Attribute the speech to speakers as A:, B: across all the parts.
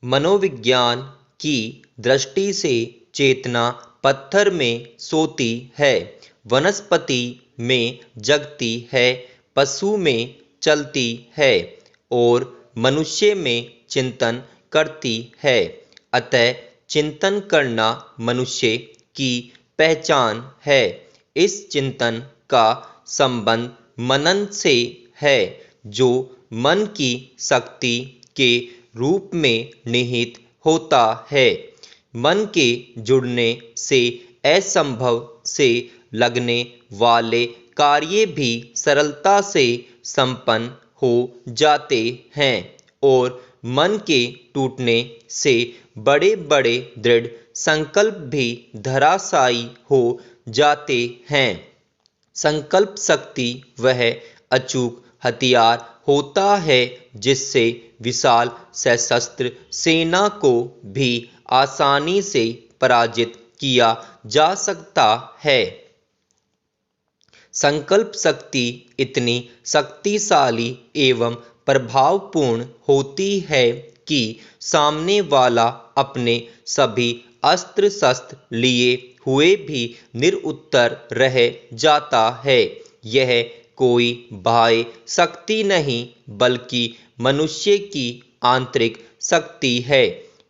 A: मनोविज्ञान की दृष्टि से चेतना पत्थर में सोती है, वनस्पति में जगती है, पशु में चलती है और मनुष्य में चिंतन करती है। अतः चिंतन करना मनुष्य की पहचान है। इस चिंतन का संबंध मनन से है, जो मन की शक्ति के रूप में निहित होता है। मन के जुड़ने से असंभव से लगने वाले कार्य भी सरलता से संपन्न हो जाते हैं और मन के टूटने से बड़े बड़े दृढ़ संकल्प भी धराशायी हो जाते हैं। संकल्प शक्ति वह अचूक हथियार होता है जिससे विशाल सशस्त्र सेना को भी आसानी से पराजित किया जा सकता है। संकल्प शक्ति इतनी शक्तिशाली एवं प्रभावपूर्ण होती है कि सामने वाला अपने सभी अस्त्र शस्त्र लिए हुए भी निरुत्तर रह जाता है। यह कोई बाह्य शक्ति नहीं बल्कि मनुष्य की आंतरिक शक्ति है।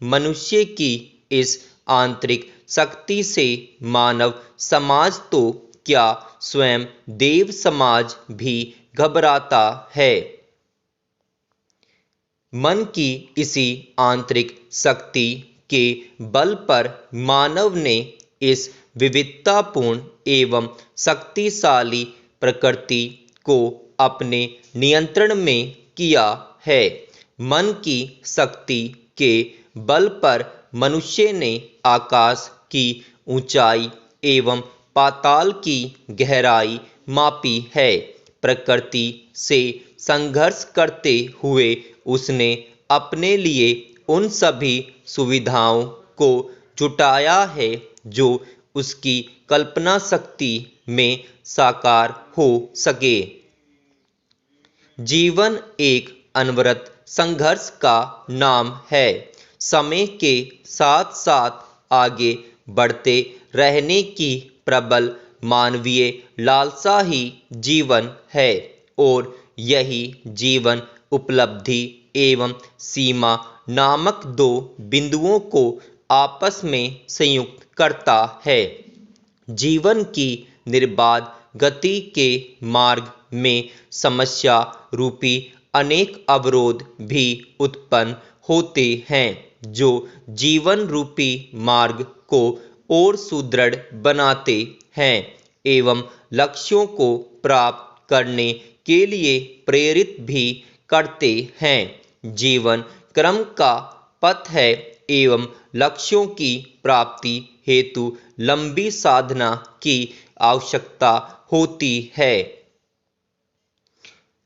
A: मनुष्य की इस आंतरिक शक्ति से मानव समाज तो क्या स्वयं देव समाज भी घबराता है। मन की इसी आंतरिक शक्ति के बल पर मानव ने इस विविधतापूर्ण एवं शक्तिशाली प्रकृति को अपने नियंत्रण में किया है। मन की शक्ति के बल पर मनुष्य ने आकाश की ऊंचाई एवं पाताल की गहराई मापी है। प्रकृति से संघर्ष करते हुए उसने अपने लिए उन सभी सुविधाओं को जुटाया है जो उसकी कल्पना शक्ति में साकार हो सके। जीवन एक अनवरत संघर्ष का नाम है। समय के साथ साथ आगे बढ़ते रहने की प्रबल मानवीय लालसा ही जीवन है और यही जीवन उपलब्धि एवं सीमा नामक दो बिंदुओं को आपस में संयुक्त करता है। जीवन की निर्बाध गति के मार्ग में समस्या रूपी अनेक अवरोध भी उत्पन्न होते हैं, जो जीवन रूपी मार्ग को और सुदृढ़ बनाते हैं एवं लक्ष्यों को प्राप्त करने के लिए प्रेरित भी करते हैं। जीवन क्रम का पथ है एवं लक्ष्यों की प्राप्ति हेतु लंबी साधना की आवश्यकता होती है।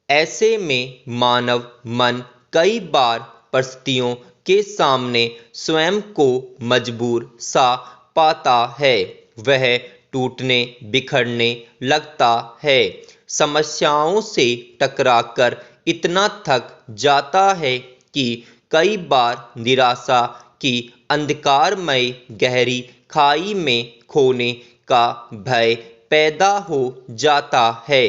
A: ऐसे में मानव मन कई बार परिस्थितियों के सामने स्वयं को मजबूर सा पाता है। वह टूटने बिखरने लगता है, समस्याओं से टकराकर इतना थक जाता है कि कई बार निराशा की अंधकारमय गहरी खाई में खोने का भय पैदा हो जाता है।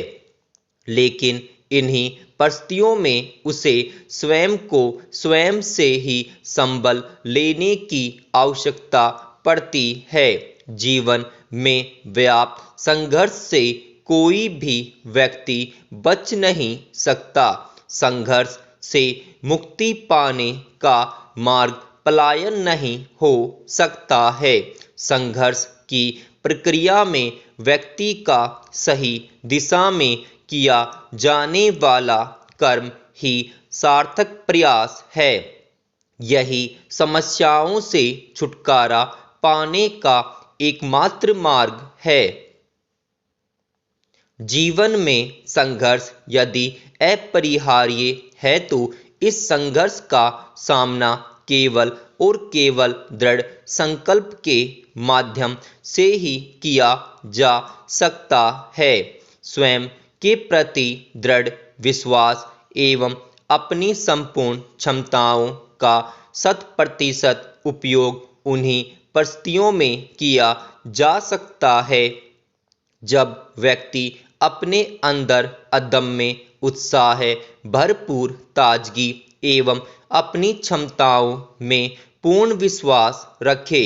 A: लेकिन इन्हीं परिस्थितियों में उसे स्वयं को स्वयं से ही संभल लेने की आवश्यकता पड़ती है। जीवन में व्याप्त संघर्ष से कोई भी व्यक्ति बच नहीं सकता। संघर्ष से मुक्ति पाने का मार्ग पलायन नहीं हो सकता है। संघर्ष की प्रक्रिया में व्यक्ति का सही दिशा में किया जाने वाला कर्म ही सार्थक प्रयास है। यही समस्याओं से छुटकारा पाने का एकमात्र मार्ग है। जीवन में संघर्ष यदि अपरिहार्य है तो इस संघर्ष का सामना केवल और केवल दृढ़ संकल्प के माध्यम से ही किया जा सकता है। स्वयं के प्रति दृढ़ विश्वास एवं अपनी संपूर्ण क्षमताओं का 100% उपयोग उन्हीं परिस्थितियों में किया जा सकता है जब व्यक्ति अपने अंदर अदम्य उत्साह, भरपूर ताजगी एवं अपनी क्षमताओं में पूर्ण विश्वास रखे।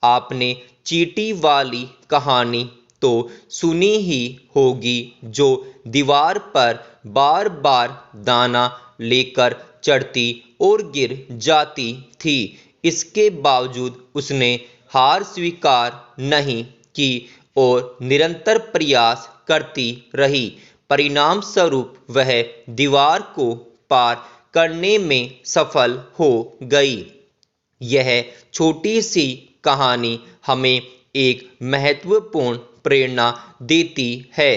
A: आपने चींटी वाली कहानी तो सुनी ही होगी, जो दीवार पर बार बार दाना लेकर चढ़ती और गिर जाती थी। इसके बावजूद उसने हार स्वीकार नहीं की और निरंतर प्रयास करती रही। परिणाम स्वरूप वह दीवार को पार करने में सफल हो गई। यह छोटी सी कहानी हमें एक महत्वपूर्ण प्रेरणा देती है।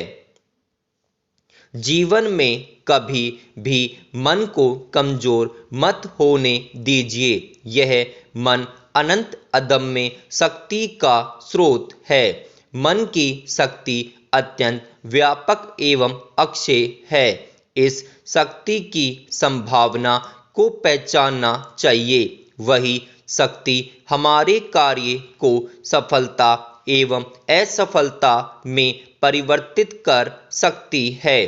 A: जीवन में कभी भी मन को कमजोर मत होने दीजिए। यह मन अनंत अदम्य शक्ति का स्रोत है। मन की शक्ति अत्यंत व्यापक एवं अक्षय है। इस शक्ति की संभावना को पहचानना चाहिए। वही शक्ति हमारे कार्य को सफलता एवं असफलता में परिवर्तित कर सकती है।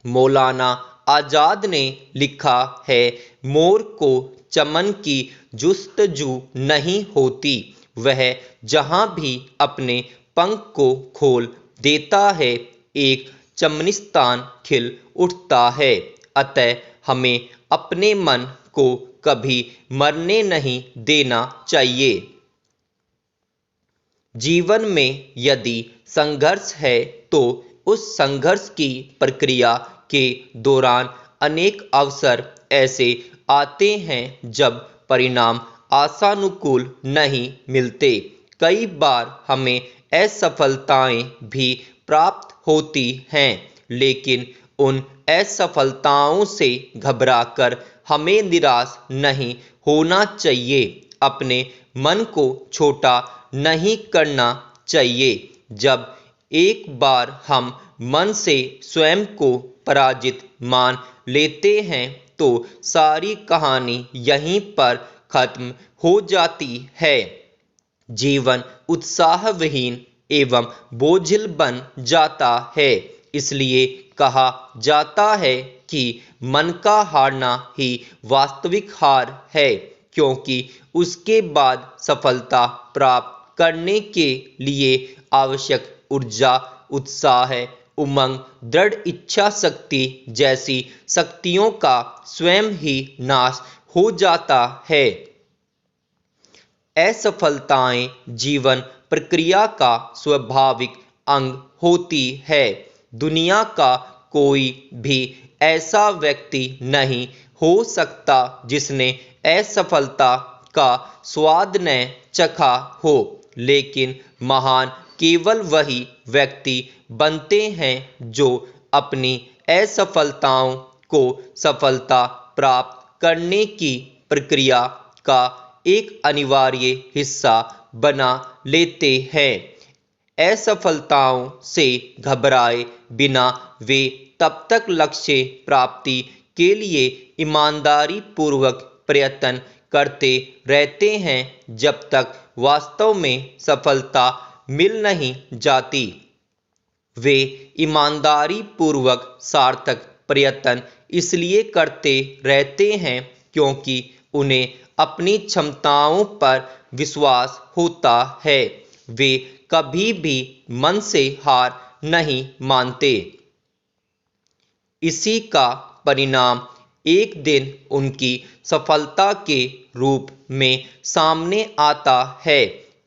A: मौलाना आजाद ने लिखा है, मोर को चमन की जुस्तजू नहीं होती, वह जहाँ भी अपने पंख को खोल देता है एक चमनिस्तान खिल उठता है। अतः हमें अपने मन को कभी मरने नहीं देना चाहिए। जीवन में यदि संघर्ष है तो उस संघर्ष की प्रक्रिया के दौरान अनेक अवसर ऐसे आते हैं जब परिणाम आशानुकूल नहीं मिलते। कई बार हमें असफलताएं भी प्राप्त होती हैं, लेकिन उन असफलताओं से घबराकर हमें निराश नहीं होना चाहिए। अपने मन को छोटा नहीं करना चाहिए। जब एक बार हम मन से स्वयं को पराजित मान लेते हैं तो सारी कहानी यहीं पर खत्म हो जाती है। जीवन उत्साहविहीन एवं बोझिल बन जाता है। इसलिए कहा जाता है कि मन का हारना ही वास्तविक हार है, क्योंकि उसके बाद सफलता प्राप्त करने के लिए आवश्यक ऊर्जा, उत्साह, उमंग, दृढ़ इच्छा शक्ति जैसी शक्तियों का स्वयं ही नाश हो जाता है। असफलताएं जीवन प्रक्रिया का स्वाभाविक अंग होती है। दुनिया का कोई भी ऐसा व्यक्ति नहीं हो सकता जिसने असफलता का स्वाद न चखा हो, लेकिन महान केवल वही व्यक्ति बनते हैं जो अपनी असफलताओं को सफलता प्राप्त करने की प्रक्रिया का एक अनिवार्य हिस्सा बना लेते हैं। असफलताओं से घबराए बिना वे तब तक लक्ष्य प्राप्ति के लिए ईमानदारी पूर्वक प्रयत्न करते रहते हैं जब तक वास्तव में सफलता मिल नहीं जाती। वे ईमानदारी पूर्वक सार्थक प्रयत्न इसलिए करते रहते हैं क्योंकि उन्हें अपनी क्षमताओं पर विश्वास होता है। वे कभी भी मन से हार नहीं मानते। इसी का परिणाम एक दिन उनकी सफलता के रूप में सामने आता है।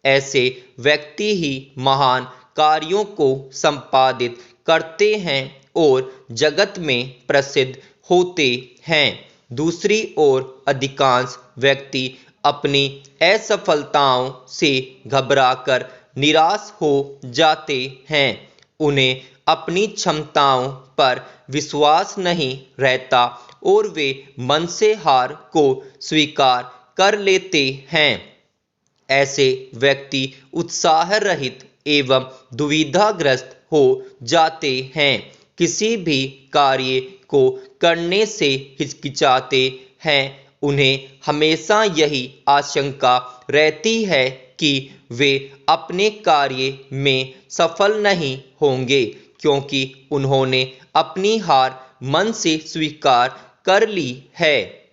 A: ऐसे व्यक्ति ही महान कार्यों को संपादित करते हैं और जगत में प्रसिद्ध होते हैं। दूसरी ओर अधिकांश व्यक्ति अपनी असफलताओं से घबराकर निराश हो जाते हैं। उन्हें अपनी क्षमताओं पर विश्वास नहीं रहता और वे मन से हार को स्वीकार कर लेते हैं। ऐसे व्यक्ति उत्साह रहित एवं दुविधाग्रस्त हो जाते हैं, किसी भी कार्य को करने से हिचकिचाते हैं उन्हें हमेशा यही आशंका रहती है कि वे अपने कार्य में सफल नहीं होंगे, क्योंकि उन्होंने अपनी हार मन से स्वीकार कर ली है।